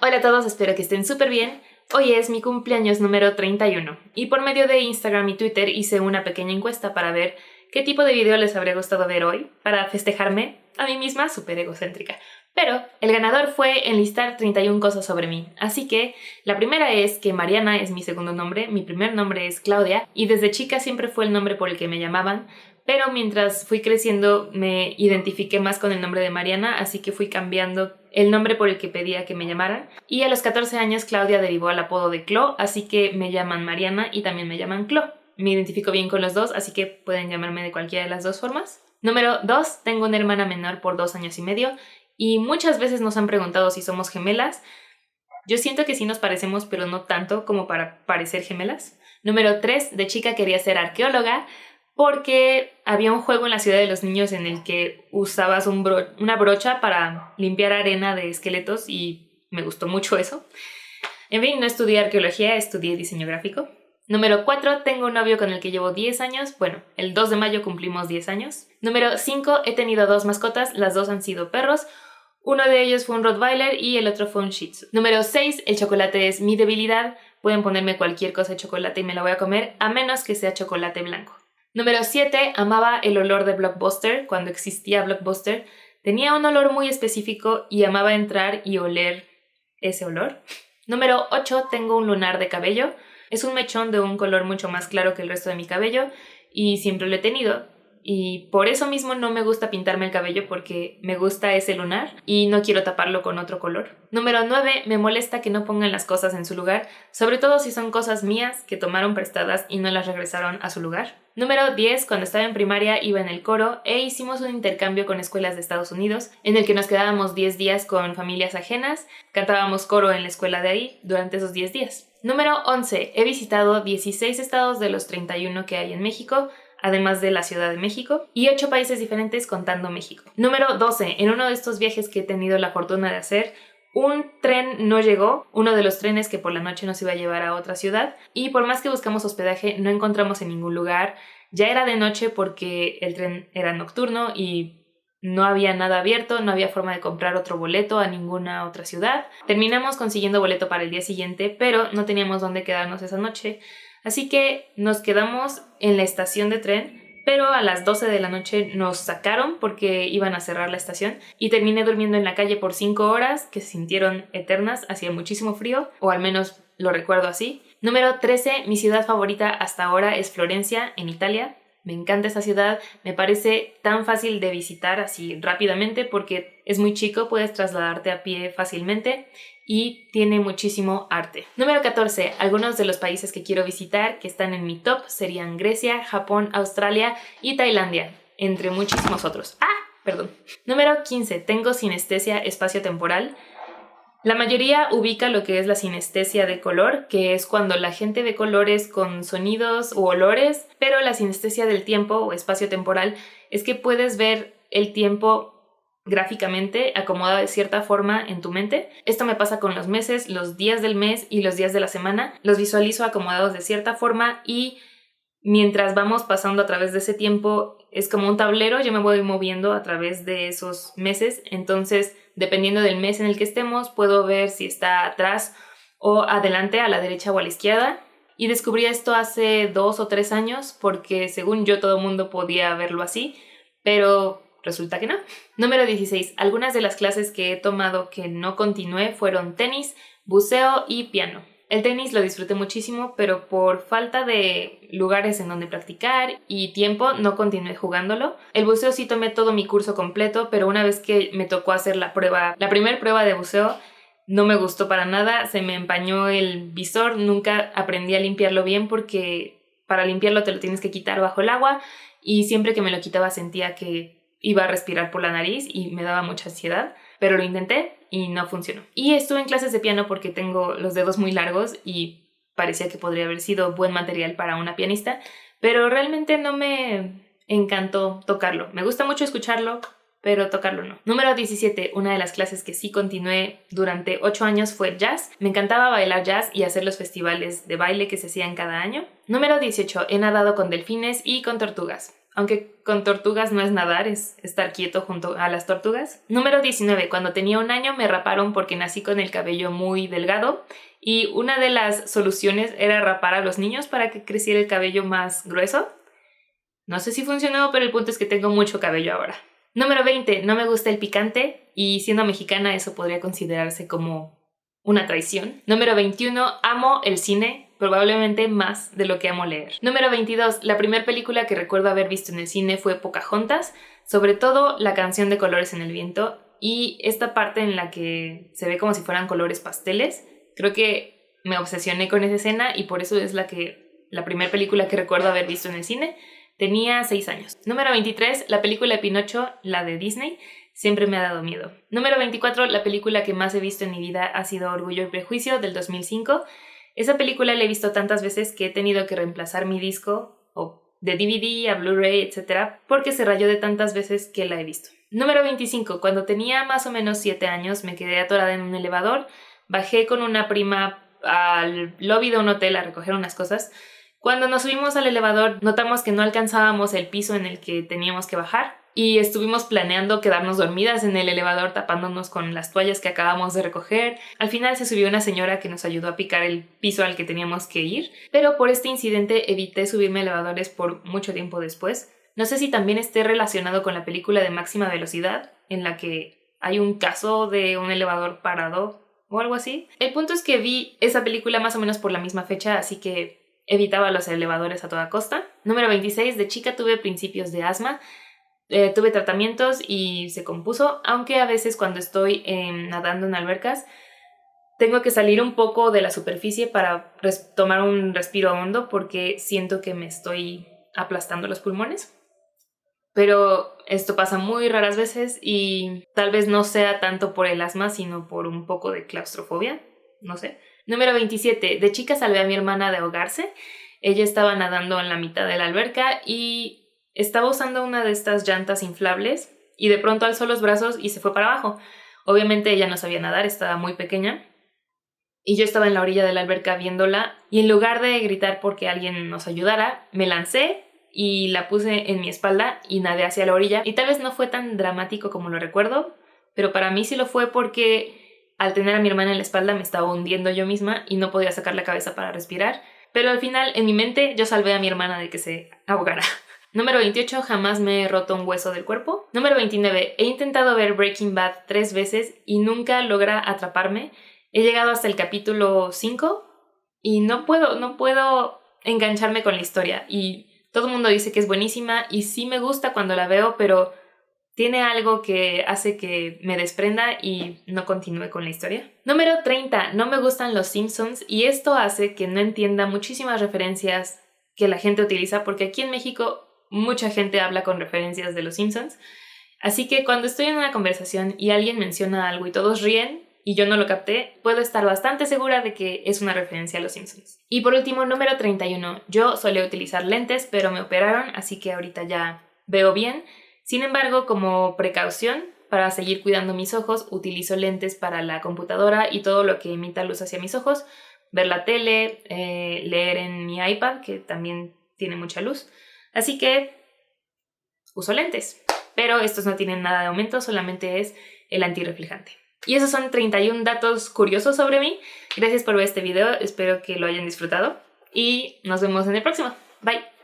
Hola a todos, espero que estén súper bien. Hoy es mi cumpleaños número 31 y por medio de Instagram y Twitter hice una pequeña encuesta para ver qué tipo de video les habría gustado ver hoy para festejarme a mí misma súper egocéntrica. Pero el ganador fue enlistar 31 cosas sobre mí, así que la primera es que Mariana es mi segundo nombre, mi primer nombre es Claudia y desde chica siempre fue el nombre por el que me llamaban, pero mientras fui creciendo me identifiqué más con el nombre de Mariana, así que fui cambiando el nombre por el que pedía que me llamaran. Y a los 14 años Claudia derivó al apodo de Clo, así que me llaman Mariana y también me llaman Clo. Me identifico bien con los dos, así que pueden llamarme de cualquiera de las dos formas. Número 2, tengo una hermana menor por 2 años y medio y muchas veces nos han preguntado si somos gemelas. Yo siento que sí nos parecemos, pero no tanto como para parecer gemelas. Número 3, de chica quería ser arqueóloga porque había un juego en la ciudad de los niños en el que usabas una brocha para limpiar arena de esqueletos y me gustó mucho eso. En fin, no estudié arqueología, estudié diseño gráfico. Número 4, tengo un novio con el que llevo 10 años. Bueno, el 2 de mayo cumplimos 10 años. Número 5, he tenido 2 mascotas, las dos han sido perros. Uno de ellos fue un Rottweiler y el otro fue un Shih Tzu. Número 6, el chocolate es mi debilidad. Pueden ponerme cualquier cosa de chocolate y me la voy a comer, a menos que sea chocolate blanco. Número 7, amaba el olor de Blockbuster cuando existía Blockbuster. Tenía un olor muy específico y amaba entrar y oler ese olor. Número 8, tengo un lunar de cabello. Es un mechón de un color mucho más claro que el resto de mi cabello y siempre lo he tenido. Y por eso mismo no me gusta pintarme el cabello porque me gusta ese lunar y no quiero taparlo con otro color. Número 9, me molesta que no pongan las cosas en su lugar, sobre todo si son cosas mías que tomaron prestadas y no las regresaron a su lugar. Número 10, cuando estaba en primaria iba en el coro e hicimos un intercambio con escuelas de Estados Unidos en el que nos quedábamos 10 días con familias ajenas, cantábamos coro en la escuela de ahí durante esos 10 días. Número 11, he visitado 16 estados de los 31 que hay en México, además de la Ciudad de México, y 8 países diferentes contando México. Número 12. En uno de estos viajes que he tenido la fortuna de hacer, un tren no llegó, uno de los trenes que por la noche nos iba a llevar a otra ciudad, y por más que buscamos hospedaje no encontramos en ningún lugar. Ya era de noche porque el tren era nocturno y no había nada abierto, no había forma de comprar otro boleto a ninguna otra ciudad. Terminamos consiguiendo boleto para el día siguiente, pero no teníamos dónde quedarnos esa noche. Así que nos quedamos en la estación de tren, pero a las 12 de la noche nos sacaron porque iban a cerrar la estación y terminé durmiendo en la calle por 5 horas que se sintieron eternas, hacía muchísimo frío, o al menos lo recuerdo así. Número 13, mi ciudad favorita hasta ahora es Florencia, en Italia. Me encanta esta ciudad, me parece tan fácil de visitar así rápidamente porque es muy chico, puedes trasladarte a pie fácilmente y tiene muchísimo arte. Número 14. Algunos de los países que quiero visitar que están en mi top serían Grecia, Japón, Australia y Tailandia, entre muchísimos otros. Perdón. Número 15. Tengo sinestesia espacio-temporal. La mayoría ubica lo que es la sinestesia de color, que es cuando la gente ve colores con sonidos u olores, pero la sinestesia del tiempo o espacio-temporal es que puedes ver el tiempo gráficamente acomodado de cierta forma en tu mente. Esto me pasa con los meses, los días del mes y los días de la semana. Los visualizo acomodados de cierta forma y mientras vamos pasando a través de ese tiempo es como un tablero, yo me voy moviendo a través de esos meses, entonces dependiendo del mes en el que estemos puedo ver si está atrás o adelante, a la derecha o a la izquierda. Y descubrí esto hace 2 o 3 años porque según yo todo el mundo podía verlo así, pero resulta que no. Número 16. Algunas de las clases que he tomado que no continué fueron tenis, buceo y piano. El tenis lo disfruté muchísimo, pero por falta de lugares en donde practicar y tiempo no continué jugándolo. El buceo sí tomé todo mi curso completo, pero una vez que me tocó hacer la primera prueba de buceo, no me gustó para nada, se me empañó el visor, nunca aprendí a limpiarlo bien porque para limpiarlo te lo tienes que quitar bajo el agua y siempre que me lo quitaba sentía que iba a respirar por la nariz y me daba mucha ansiedad, pero lo intenté y no funcionó. Y estuve en clases de piano porque tengo los dedos muy largos y parecía que podría haber sido buen material para una pianista, pero realmente no me encantó tocarlo. Me gusta mucho escucharlo, pero tocarlo no. Número 17. Una de las clases que sí continué durante 8 años fue jazz. Me encantaba bailar jazz y hacer los festivales de baile que se hacían cada año. Número 18. He nadado con delfines y con tortugas. aunque con tortugas no es nadar, es estar quieto junto a las tortugas. Número 19. Cuando tenía 1 año me raparon porque nací con el cabello muy delgado y una de las soluciones era rapar a los niños para que creciera el cabello más grueso. No sé si funcionó, pero el punto es que tengo mucho cabello ahora. Número 20. No me gusta el picante y siendo mexicana eso podría considerarse como una traición. Número 21. Amo el cine, probablemente más de lo que amo leer. Número 22. La primera película que recuerdo haber visto en el cine fue Pocahontas, sobre todo la canción de Colores en el viento y esta parte en la que se ve como si fueran colores pasteles. Creo que me obsesioné con esa escena y por eso es la primera película que recuerdo haber visto en el cine. Tenía 6 años. Número 23, la película de Pinocho, la de Disney, siempre me ha dado miedo. Número 24, la película que más he visto en mi vida ha sido Orgullo y Prejuicio, del 2005. Esa película la he visto tantas veces que he tenido que reemplazar mi disco de DVD a Blu-ray, etc., porque se rayó de tantas veces que la he visto. Número 25, cuando tenía más o menos 7 años me quedé atorada en un elevador, bajé con una prima al lobby de un hotel a recoger unas cosas. Cuando nos subimos al elevador notamos que no alcanzábamos el piso en el que teníamos que bajar y estuvimos planeando quedarnos dormidas en el elevador tapándonos con las toallas que acabamos de recoger. Al final se subió una señora que nos ayudó a picar el piso al que teníamos que ir, pero por este incidente evité subirme a elevadores por mucho tiempo después. No sé si también esté relacionado con la película de Máxima Velocidad, en la que hay un caso de un elevador parado o algo así. El punto es que vi esa película más o menos por la misma fecha, así que evitaba los elevadores a toda costa. Número 26. De chica tuve principios de asma. Tuve tratamientos y se compuso, aunque a veces cuando estoy nadando en albercas tengo que salir un poco de la superficie para tomar un respiro hondo porque siento que me estoy aplastando los pulmones. Pero esto pasa muy raras veces y tal vez no sea tanto por el asma, sino por un poco de claustrofobia. No sé. Número 27. De chica salvé a mi hermana de ahogarse. Ella estaba nadando en la mitad de la alberca y estaba usando una de estas llantas inflables y de pronto alzó los brazos y se fue para abajo. Obviamente ella no sabía nadar, estaba muy pequeña. Y yo estaba en la orilla de la alberca viéndola y en lugar de gritar porque alguien nos ayudara, me lancé y la puse en mi espalda y nadé hacia la orilla. Y tal vez no fue tan dramático como lo recuerdo, pero para mí sí lo fue porque al tener a mi hermana en la espalda me estaba hundiendo yo misma y no podía sacar la cabeza para respirar. Pero al final, en mi mente, yo salvé a mi hermana de que se ahogara. Número 28. Jamás me he roto un hueso del cuerpo. Número 29. He intentado ver Breaking Bad 3 veces y nunca logra atraparme. He llegado hasta el capítulo 5 y no puedo engancharme con la historia. Y todo el mundo dice que es buenísima y sí me gusta cuando la veo, pero tiene algo que hace que me desprenda y no continúe con la historia. Número 30. No me gustan los Simpsons y esto hace que no entienda muchísimas referencias que la gente utiliza porque aquí en México mucha gente habla con referencias de los Simpsons. Así que cuando estoy en una conversación y alguien menciona algo y todos ríen y yo no lo capté, puedo estar bastante segura de que es una referencia a los Simpsons. Y por último, número 31. Yo solía utilizar lentes, pero me operaron, así que ahorita ya veo bien. Sin embargo, como precaución, para seguir cuidando mis ojos, utilizo lentes para la computadora y todo lo que emita luz hacia mis ojos, ver la tele, leer en mi iPad, que también tiene mucha luz. Así que uso lentes, pero estos no tienen nada de aumento, solamente es el antirreflejante. Y esos son 31 datos curiosos sobre mí. Gracias por ver este video, espero que lo hayan disfrutado y nos vemos en el próximo. Bye.